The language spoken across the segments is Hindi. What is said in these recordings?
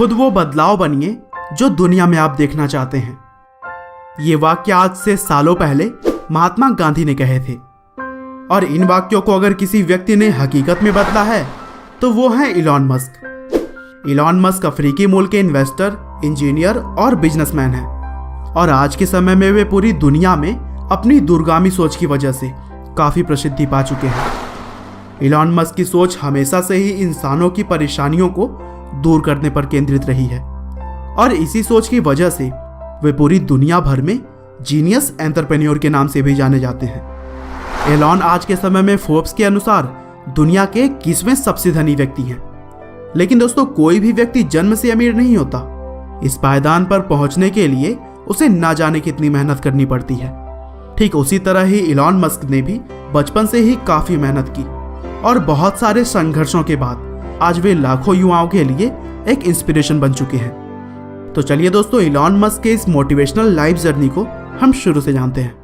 खुद वो बदलाव बनिए जो दुनिया में आप देखना चाहते हैं। ये वाक्य आज से सालों पहले महात्मा गांधी ने कहे थे, और इन वाक्यों को अगर किसी व्यक्ति ने हकीकत में बदला है तो वो है इलॉन मस्क। इलॉन मस्क अफ्रीकी मूल के इन्वेस्टर, इंजीनियर और बिजनेसमैन हैं, और आज के समय में वे पूरी दुनिया में अपनी दूरगामी सोच की वजह से काफ़ी प्रसिद्धि पा चुके हैं। इलॉन मस्क की सोच हमेशा से ही इंसानों की परेशानियों को दूर करने पर केंद्रित रही है, और इसी सोच की वजह से वे पूरी दुनिया भर में जीनियस एंटरप्रेन्योर के नाम से भी जाने जाते हैं। एलॉन आज के समय में फोर्ब्स के अनुसार दुनिया के 21वें सबसे धनी व्यक्ति हैं। लेकिन दोस्तों, कोई भी व्यक्ति जन्म से अमीर नहीं होता। इस पायदान पर पहुंचने के लिए उसे ना जाने कितनी मेहनत करनी पड़ती है। ठीक उसी तरह ही इलॉन मस्क ने भी बचपन से ही काफी मेहनत की, और बहुत सारे संघर्षों के बाद आज वे लाखों युवाओं के लिए एक इंस्पिरेशन बन चुके हैं। तो चलिए दोस्तों, इलॉन मस्क के इस मोटिवेशनल लाइफ जर्नी को हम शुरू से जानते हैं।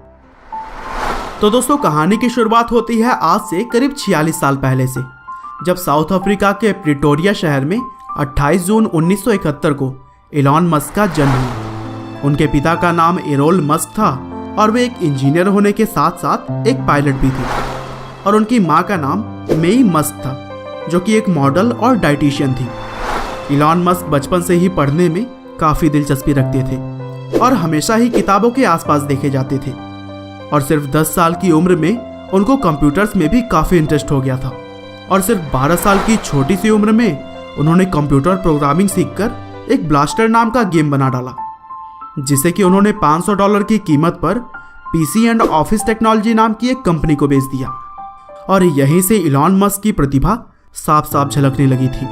तो दोस्तों, कहानी की शुरुआत होती है आज से करीब 46 साल पहले से, जब साउथ अफ्रीका के प्रिटोरिया शहर में 28 जून 1971 को इलॉन मस्क का जन्म हुआ। उनके पिता का नाम एरोल मस्क था, और वे एक इंजीनियर होने के साथ साथ एक पायलट भी थे। और उनकी माँ का नाम मेई मस्क था, जो कि एक मॉडल और डाइटिशियन थी। इलॉन मस्क बचपन से ही पढ़ने में काफ़ी दिलचस्पी रखते थे, और हमेशा ही किताबों के आसपास देखे जाते थे। और सिर्फ 10 साल की उम्र में उनको कंप्यूटर्स में भी काफ़ी इंटरेस्ट हो गया था, और सिर्फ 12 साल की छोटी सी उम्र में उन्होंने कंप्यूटर प्रोग्रामिंग सीखकर एक ब्लास्टर नाम का गेम बना डाला, जिसे कि उन्होंने $500 की कीमत पर पीसी एंड ऑफिस टेक्नोलॉजी नाम की एक कंपनी को बेच दिया। और यहीं से इलॉन मस्क की प्रतिभा साफ साफ झलकने लगी थी।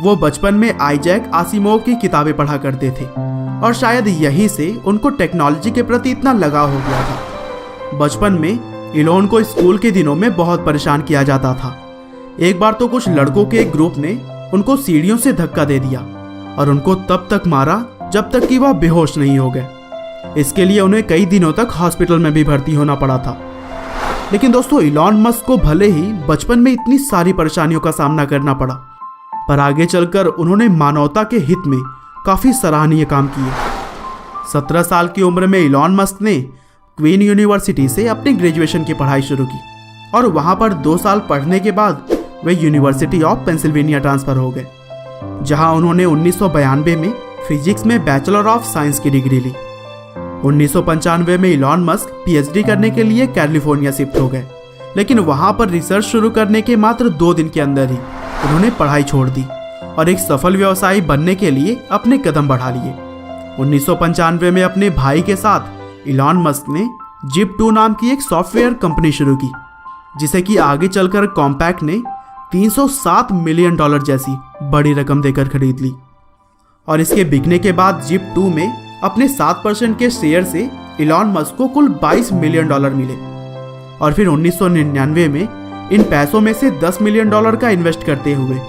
वो बचपन में आइजैक आसिमोव की किताबें पढ़ा करते थे, और शायद यहीं से उनको टेक्नोलॉजी के प्रति इतना लगाव हो गया था। बचपन में इलॉन को स्कूल के दिनों में बहुत परेशान किया जाता था। एक बार तो कुछ लड़कों के एक ग्रुप ने उनको सीढ़ियों से धक्का दे दिया, और उनको तब तक मारा जब तक कि वह बेहोश नहीं हो गए। इसके लिए उन्हें कई दिनों तक हॉस्पिटल में भी भर्ती होना पड़ा था। लेकिन दोस्तों, इलॉन मस्क को भले ही बचपन में इतनी सारी परेशानियों का सामना करना पड़ा, पर आगे चलकर उन्होंने मानवता के हित में काफ़ी सराहनीय काम किए। 17 साल की उम्र में इलॉन मस्क ने क्वीन यूनिवर्सिटी से अपनी ग्रेजुएशन की पढ़ाई शुरू की, और वहाँ पर 2 साल पढ़ने के बाद वे यूनिवर्सिटी ऑफ पेंसिल्वेनिया ट्रांसफ़र हो गए, जहाँ उन्होंने 1992 में फिजिक्स में बैचलर ऑफ साइंस की डिग्री ली। 1995 में इलॉन मस्क पीएचडी करने के लिए कैलिफोर्निया शिफ्ट हो गए, लेकिन वहाँ पर रिसर्च शुरू करने के मात्र 2 दिन के अंदर ही उन्होंने पढ़ाई छोड़ दी और एक सफल व्यवसायी बनने के लिए अपने कदम बढ़ा लिए। 1995 में अपने भाई के साथ इलॉन मस्क ने जिप2 नाम की एक सॉफ्टवेयर कंपनी शुरू की, जिसे कि आगे चलकर कॉम्पैक्ट ने $307 मिलियन जैसी बड़ी रकम देकर खरीद ली। और इसके बिकने के बाद जिप2 में अपने 7% के शेयर से इलॉन मस्क को कुल $22 मिलियन मिले। और फिर 1999 में इन पैसों में से $10 मिलियन का इन्वेस्ट करते हुए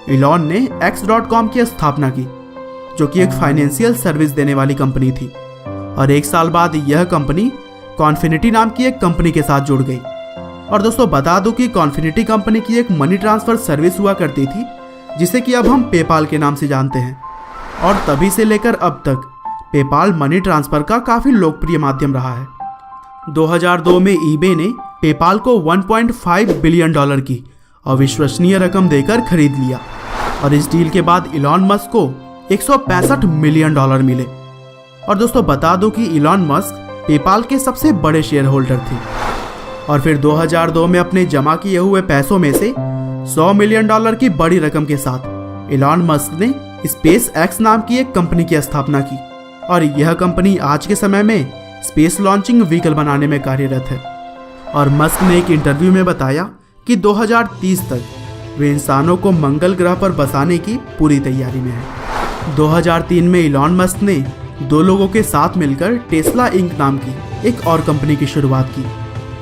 इलॉन ने X.com की स्थापना की, जो कि एक फाइनेंशियल सर्विस देने वाली कंपनी थी। और 1 साल बाद यह कंपनी कॉन्फिनिटी नाम की एक कंपनी के साथ जुड़ गई। और दोस्तों, बता दूं कि कॉन्फिनिटी कंपनी की एक मनी ट्रांसफर सर्विस हुआ करती थी, जिसे कि अब हम पेपाल के नाम से जानते हैं। और तभी से लेकर अब तक पेपाल मनी ट्रांसफर का काफ़ी लोकप्रिय माध्यम रहा है। 2002 में ईबे ने पेपाल को $1.5 बिलियन की अविश्वसनीय रकम देकर खरीद लिया, और इस डील के बाद इलॉन मस्क को $165 मिलियन मिले। और दोस्तों, बता दो कि इलॉन मस्क पेपाल के सबसे बड़े शेयर होल्डर थे। और फिर 2002 में अपने जमा किए हुए पैसों में से $100 मिलियन की बड़ी रकम के साथ इलॉन मस्क ने स्पेस एक्स नाम की एक कंपनी की स्थापना की, और यह कंपनी आज के समय में स्पेस लॉन्चिंग व्हीकल बनाने में कार्यरत है। और मस्क ने एक इंटरव्यू में बताया कि 2030 तक वे इंसानों को मंगल ग्रह पर बसाने की पूरी तैयारी में है। 2003 में इलॉन मस्क ने 2 लोगों के साथ मिलकर टेस्ला इंक नाम की एक और कंपनी की शुरुआत की,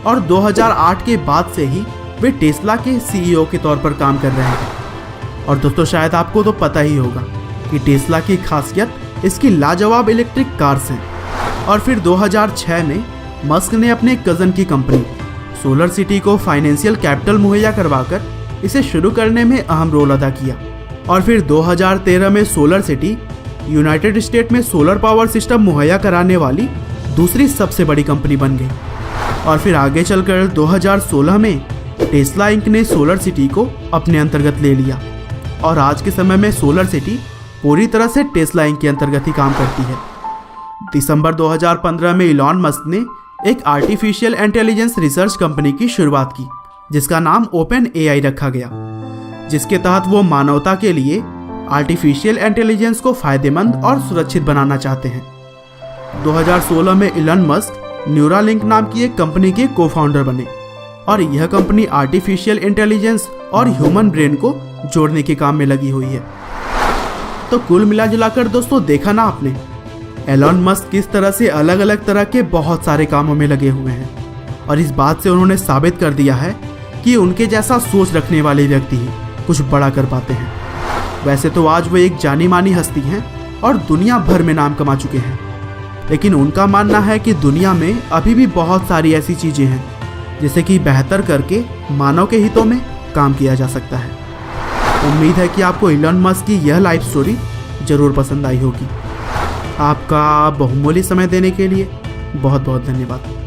और 2008 के बाद से ही वे टेस्ला के सीईओ के तौर पर काम कर रहे हैं। और दोस्तों, शायद आपको तो पता ही होगा कि टेस्ला की खासियत इसकी लाजवाब इलेक्ट्रिक कार्स हैं। और फिर 2006 में मस्क ने अपने कज़न की कंपनी सोलर सिटी को फाइनेंशियल कैपिटल मुहैया करवाकर इसे शुरू करने में अहम रोल अदा किया। और फिर 2013 में सोलर सिटी यूनाइटेड स्टेट में सोलर पावर सिस्टम मुहैया कराने वाली दूसरी सबसे बड़ी कंपनी बन गई। और फिर आगे चलकर 2016 में टेस्ला इंक ने सोलर सिटी को अपने अंतर्गत ले लिया और आज के समय में सोलर सिटी पूरी तरह से टेस्ला इंक के अंतर्गत ही काम करती है। दिसंबर 2015 में इलॉन मस्क ने एक आर्टिफिशियल इंटेलिजेंस रिसर्च कंपनी की शुरुआत की जिसका नाम ओपन एआई रखा गया, जिसके तहत वो मानवता के लिए आर्टिफिशियल इंटेलिजेंस को फायदेमंद और सुरक्षित बनाना चाहते हैं। 2016 में इलॉन मस्क न्यूरालिंक नाम की एक कंपनी के को-फाउंडर बने और यह कंपनी आर्टिफिशियल इंटेलिजेंस और ह्यूमन ब्रेन को जोड़ने के काम में लगी हुई है। तो कुल मिलाजुलाकर दोस्तों देखा ना आपने, एलॉन मस्क किस तरह से अलग अलग तरह के बहुत सारे कामों में लगे हुए हैं और इस बात से उन्होंने साबित कर दिया है कि उनके जैसा सोच रखने वाले व्यक्ति ही कुछ बड़ा कर पाते हैं। वैसे तो आज वो एक जानी मानी हस्ती हैं और दुनिया भर में नाम कमा चुके हैं, लेकिन उनका मानना है कि दुनिया में अभी भी बहुत सारी ऐसी चीज़ें हैं जिसे कि बेहतर करके मानव के हितों में काम किया जा सकता है। उम्मीद है कि आपको इलॉन मस्क की यह लाइफ स्टोरी ज़रूर पसंद आई होगी। आपका बहुमूल्य समय देने के लिए बहुत बहुत धन्यवाद।